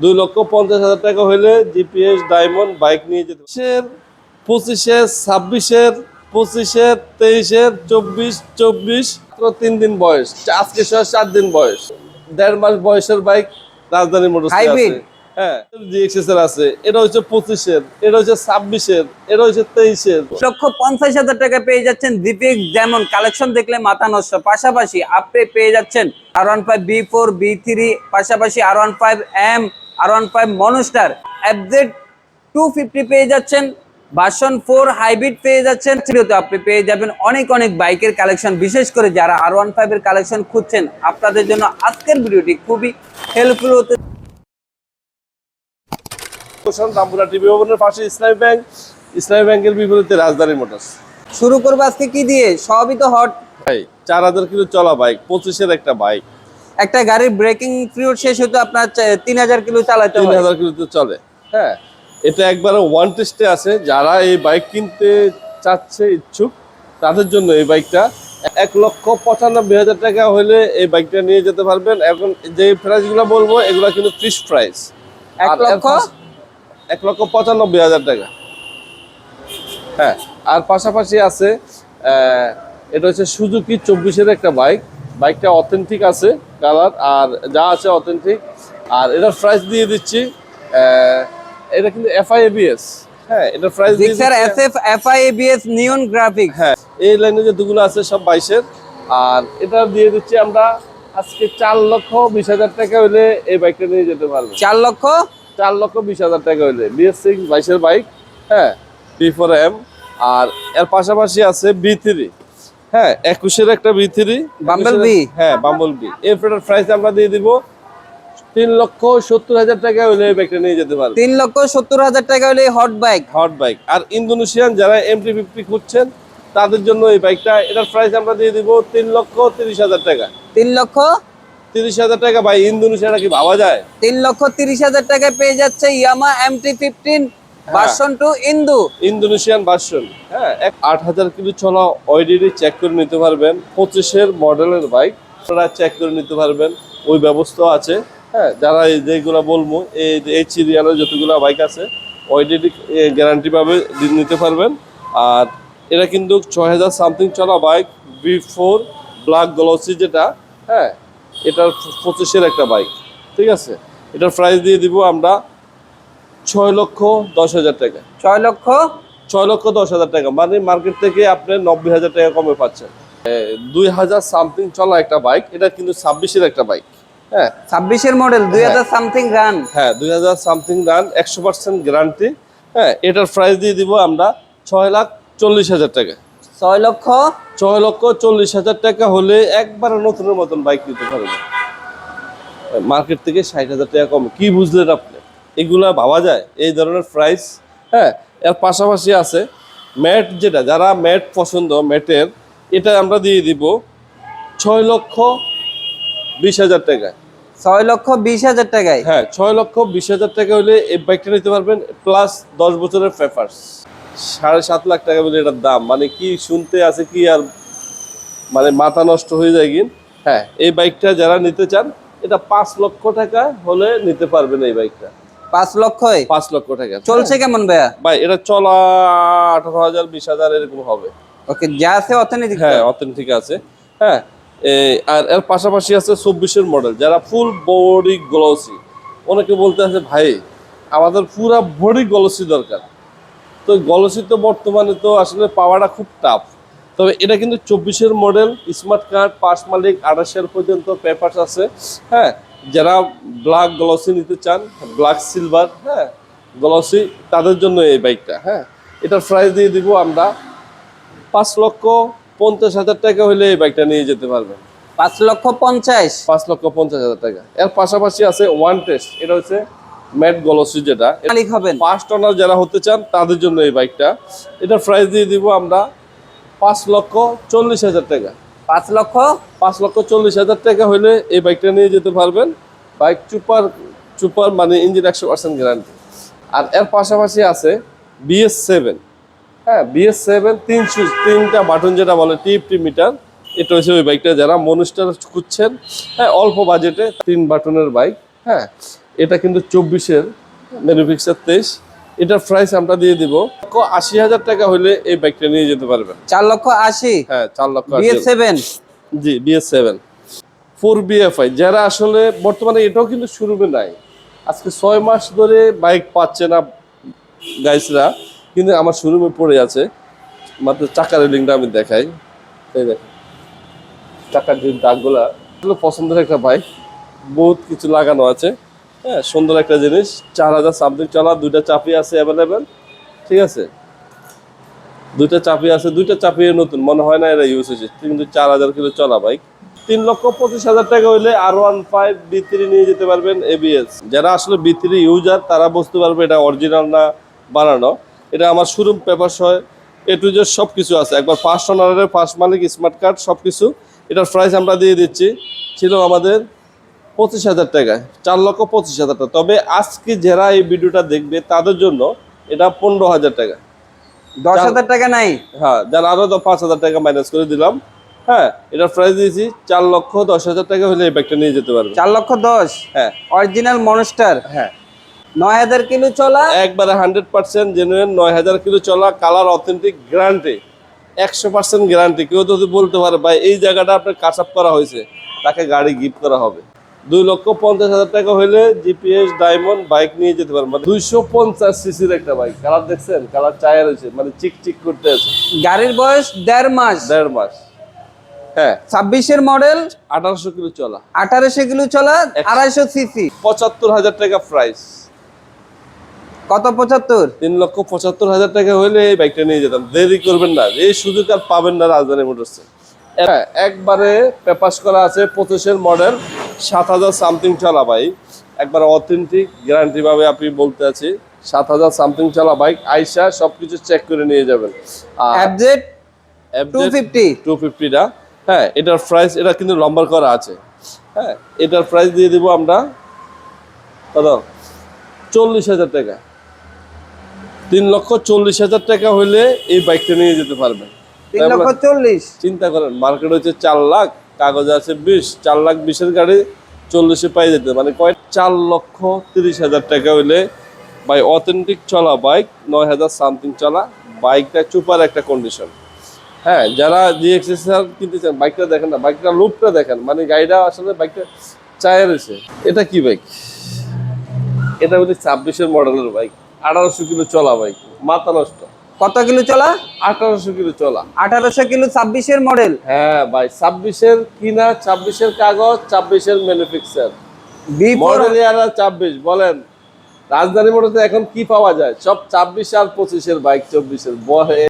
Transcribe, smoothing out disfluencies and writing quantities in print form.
2,50,000 টাকা হলে GPS diamond bike নিয়ে যেতে 25-এর 26-এর 25-এর 23-এর 24 মাত্র 3 দিন বয়স, আজকে 4 দিন বয়স, 1.5 মাস বয়সের বাইক রাজধানী মোটরস আছে। হ্যাঁ, জিএক্সএস এর আছে, এটা হচ্ছে 25-এর, এটা হচ্ছে 26-এর, এটা হচ্ছে 23-এর। 1,50,000 টাকা পেয়ে যাচ্ছেন জিপিএক্স ডায়মন্ড কালেকশন দেখলে মাথা নষ্ট। পাশাপাশি আপনি পেয়ে যাচ্ছেন R15 B4 B3, পাশাপাশি R15 M, R15 monster, FZ 250 পেয়ে যাচ্ছেন, ভার্সন 4 হাইব্রিড পেয়ে যাচ্ছেন। ভিডিওতে আপনি পেয়ে যাবেন অনেক বাইকের কালেকশন। বিশেষ করে যারা R15 এর কালেকশন খুঁজছেন, আপনাদের জন্য আজকের ভিডিওটি খুবই হেল্পফুল হতে। রামপুরা টিভি ভবনের পাশে ইসলামী ব্যাংক, ইসলামী ব্যাংকের বিপরীতে রাজধানী মোটরস। শুরু করবো আজকে কি দিয়ে? সবই তো হট ভাই, 4000 কিলো চলা বাইক, 25-এর একটা বাইক। একটা গাড়ির ব্রেকিং পিরিয়ড শেষ হতে আপনার 3000 কিলো চালাতে হয়। 3000 কিলোতে চলে। হ্যাঁ, এটা একবারে ওয়ান টেস্টে আছে। যারা এই বাইক কিনতে চাচ্ছে ইচ্ছুক, তাদের জন্য এই বাইকটা 1,95,000 টাকা হলে এই বাইকটা নিয়ে যেতে পারবেন। এখন যে প্রাইসগুলো বলবো এগুলো কিন্তু ফিক্সড প্রাইস। 1,95,000 টাকা। হ্যাঁ, আর পাশাপাশি আছে এটা হচ্ছে সুজুকি 24-এর একটা বাইক। বাইকটা অথেন্টিক আছে, কালার আর যা আছে অথেন্টিক। আর এটার প্রাইস দিয়ে দিচ্ছি, এটা কিন্তু FI-ABS। হ্যাঁ, এটা প্রাইস দিয়ে জিক্সার SF FI-ABS নিয়ন গ্রাফিক্স। হ্যাঁ, এই লাইনে যে দুগুলো আছে সব 22-এর। আর এটা দিয়ে দিচ্ছি আমরা আজকে 4,20,000 টাকা হলে এই বাইকটা নিয়ে যেতে পারবো। 4,20,000 টাকা হলে BS6 22-এর বাইক। হ্যাঁ, B4M। আর এর পাশাপাশি আছে B3। হ্যাঁ, 21-এর একটা B3 বাম্বল বি। হ্যাঁ, বাম্বল বি। এর প্রাইস আমরা দিয়ে দিব 3,70,000 টাকা হলে এই বাইকটা নিয়ে যেতে পারবে। 3,70,000 টাকা হলে হট বাইক। Hot bike. আর ইন্দোনেশিয়ান যারা MT-50 খুঁজছেন, তাদের জন্য এই বাইকটা, এটার প্রাইস আমরা দিয়ে দিব 3,30,000 টাকা। 3,30,000 টাকা। ভাই, ইন্দোনেশিয়াটা কি ভাবা যায়? 3,30,000 টাকায় পেয়ে যাচ্ছে ইয়ামা MT-15 ভার্সন 2 ইন্দোনেশিয়ান ভার্সন। হ্যাঁ, 8,000 কিলো চলা অলরেডি চেক করে নিতে পারবেন। 25-এর মডেলের বাইক আপনারা চেক করে নিতে পারবেন, ওই ব্যবস্থা আছে। হ্যাঁ, যারা যেগুলো বলবো এই সিরিয়ালের যতগুলো বাইক আছে অলরেডি গ্যারান্টি পাবে নিতে পারবেন। আর এটা কিন্তু 6,000 সামথিং চলা বাইক, B4 ব্ল্যাক গ্লসি যেটা। হ্যাঁ, এটার 25-এর একটা বাইক। ঠিক আছে, এটার প্রাইস দিয়ে দিব আমরা 6,10,000 টাকা। 6,10,000 টাকা, মানে মার্কেট থেকে আপনি 90,000 টাকা কমে পাচ্ছেন। 2,000 সামথিং চলা একটা বাইক, এটা কিন্তু 26-এর একটা বাইক। হ্যাঁ, 26-এর মডেল, 2,000 সামথিং রান। হ্যাঁ, 2,000 সামথিং রান, 100% গ্যারান্টি। হ্যাঁ, এটার প্রাইস দিয়ে দিব আমরা 6,40,000 টাকা। 6,40,000 টাকা হলে একবার নতুনের মতন বাইক নিতে পারবেন। মার্কেট থেকে 60,000 টাকা কম। কি বুঝলেন আপনি? এগুলা ভাবা যায় এই ধরনের প্রাইস? হ্যাঁ, এর পাশাপাশি আছে ম্যাট, যেটা যারা ম্যাট পছন্দ, ম্যাটের এটা আমরা দিয়ে দিব 6,20,000 টাকায়। 6,20,000 টাকায়। হ্যাঁ, 6,20,000 টাকা হলে এই বাইকটা নিতে পারবেন, প্লাস 10 বছরের পেপারস। 7.5 লাখ টাকা বলে এটার দাম, মানে কি শুনতে আছে কি আর, মানে মাথা নষ্ট হয়ে যায় কিন। হ্যাঁ, এই বাইকটা যারা নিতে চান, এটা 5 লক্ষ টাকা হলে নিতে পারবেন এই বাইকটা। 5 লক্ষ 5 লক্ষ টাকা চলছে কেমন ভাইয়া? ভাই, এটা চলা 18,000 20,000 এরকম হবে। ওকে, যা আছে অথেন্টিক। হ্যাঁ, অথেন্টিক আছে। হ্যাঁ, আর এর পাশাপাশি আছে 24-এর মডেল, যারা ফুল বডি গ্লসি। অনেকে বলতে আছে ভাই আমাদের পুরা বডি গ্লসি দরকার। তো গ্লসি তো বর্তমানে তো আসলে পাওয়াটা খুব টাফ। তবে এটা কিন্তু 24-এর মডেল, স্মার্ট কার্ড, পাস মালিক, 28-এর পর্যন্ত পেপারস আছে। হ্যাঁ, যারা ব্ল্যাক গ্লসি নিতে চান, ব্ল্যাক সিলভার, হ্যাঁ গ্লসি, তাদের জন্য এই বাইকটা। হ্যাঁ, এটার প্রাইস দিয়ে দিব আমরা 5,50,000 টাকা হলে এই বাইকটা নিয়ে যেতে পারবেন। 5,50,000। 5,50,000 টাকা। এর পাশাপাশি আছে ওয়ান টেস্ট, এটা হচ্ছে ম্যাট গ্লসি, যেটা মালিক হবেন। ফার্স্ট ওনার যারা হতে চান তাদের জন্য এই বাইকটা। এটার প্রাইস দিয়ে দিব আমরা 5,40,000 টাকা। 5,40,000 টাকা হলে এই বাইকটা নিয়ে যেতে পারবেন। বাইক চুপার মানে ইঞ্জিন 100% গ্যারান্টি। আর এর পাশাপাশি আছে BS7। হ্যাঁ, BS7 3টা বাটন, যেটা বলে TFT মিটার। এটা হচ্ছে ওই বাইকটা যারা মনস্টার খুঁজছেন, হ্যাঁ অল্প বাজেটে 3 বাটনের বাইক। হ্যাঁ, এটা কিন্তু 24-এর ম্যানুফ্যাকচার 23। এটার প্রাইস আমরা দিয়ে দিব 80,000 টাকা হলে এই বাইকটা নিয়ে যেতে পারবেন। 4,80,000। হ্যাঁ, 4,80,000। BS7। জি, BS7 4 BFI। যারা আসলে বর্তমানে এটাও কিন্তু শোরুমে নাই, আজকে 6 মাস ধরে বাইক পাচ্ছে না গাইসরা, কিন্তু আমার শোরুমে পড়ে আছে। মাত্র চাকার রিলিংটা আমি দেখাই, এই দেখেন চাকার যে দাগগুলা, এগুলো পছন্দের একটা বাইক, বহুত কিছু লাগানো আছে। হ্যাঁ, সুন্দর একটা জিনিস। 4,000 সামথিং চলা, দুইটা চাপি আছে অ্যাভেলেবেল। ঠিক আছে, দুইটা চাপি আছে, দুইটা চাপি নতুন মনে হয় না এরা ইউজ হয়েছে, কিন্তু 4,000 কিলো চলা বাইক। 3,25,000 টাকা হইলে R15 B3 নিয়ে যেতে পারবেন ABS। যারা আসলে B3 ইউজার তারা বুঝতে পারবে এটা অরিজিনাল না বানানো। এটা আমার শোরুম পেপার হয়, A to Z সব কিছু আছে, একবার ফার্স্ট ওনারের ফার্স্ট মালিক, স্মার্ট কার্ড সব কিছু। এটার প্রাইস আমরা দিয়ে দিচ্ছি, ছিল আমাদের 25,000 টাকায়, 4,25,000 টাকা। তবে আজকে যারা এই ভিডিওটা দেখবে তাদের জন্য এটা 15,000 টাকা। 10,000 টাকা নাই। হ্যাঁ, যারা আরো 5,000 টাকা মাইনাস করে দিলাম। হ্যাঁ, এটার প্রাইস দিয়েছি 4,10,000 টাকা হলে এই ব্যাগটা নিয়ে যেতে পারবে। 4,10,000। হ্যাঁ অরিজিনাল মনস্টার। হ্যাঁ, 9,000 কিলো চলা। একবারে 100% জেনুইন, 9,000 কিলো চলা, কালার অথেন্টিক, গ্যারান্টি 100% গ্যারান্টি। কেউ যদি বলতে পারে ভাই এই জায়গাটা আপনার কাচ আপ করা হয়েছে, তাকে গাড়ি গিফট করা হবে। 2,50,000 টাকা হলে জিপিএস ডায়মন্ড বাইক নিয়ে যেতে পারবেন। মানে 250 সিসির একটা বাইক, কালার দেখছেন, কালার চায়া রয়েছে, মানে চিক চিক করতে আছে। গাড়ির বয়স 1.5 মাস। 1.5 মাস। হ্যাঁ, 26-এর মডেল, 1800 কিলো চলা, 1800 কিলো চলা, 250 সিসি। 75,000 টাকা প্রাইস। কত 75? 3,75,000 টাকা হলে এই বাইকটা নিয়ে যেতাম। দেরি করবেন না, এই সুযোগ আর পাবেন না রাজধানী মোটরসে। হ্যাঁ, একবারে পেপাস করা আছে, 25-এর মডেল, 7,000 সামথিং চলা বাইক, একবারে অথেন্টিক গ্যারান্টি ভাবে আপনি বলতে আছি। 7,000 সামথিং চলা বাইক, আইসা সবকিছু চেক করে নিয়ে যাবেন। FZ 250। 250টা। হ্যাঁ, এটার প্রাইস, এটা কিন্তু লম্বার করা আছে। হ্যাঁ, এটার প্রাইস দিয়ে দিব আমরা কত, 40,000 টাকা। 3,40,000 টাকা হলে এই বাইকটা নিয়ে যেতে পারবেন। 3,40,000। চিন্তা করেন, মার্কেট হচ্ছে 4 লাখ, কাগজে আছে 20, 4,20,000 গাড়ি 40-এ পাই যেতে, মানে কয় 4,30,000 টাকা হইলে ভাই অথেন্টিক চলা বাইক, 9,000 সামথিং চলা বাইকটা, সুপার একটা কন্ডিশন। হ্যাঁ, যারা GXSR কিনতে চান, বাইকটা দেখেন না, বাইকটা লুকটা দেখেন, মানে গাড়িটা আসলে বাইকটা চায় রয়েছে। এটা কি বাইক? এটা হচ্ছে 26-এর মডেলের বাইক, 1800 কিলো চলা বাইক, মাথা নষ্ট। কত কিলো চলা? 1800 কিলো চলা। 1800 কিলো, 26-এর মডেল। হ্যাঁ ভাই, 26-এর কিনা, 26-এর কাগজ, 26-এর ম্যানুফ্যাকচার, B4। মডেল ইয়ার 26। বলেন রাজধানী মোটরসে এখন কি পাওয়া যায়? সব 26 আর 25-এর বাইক, 24-এর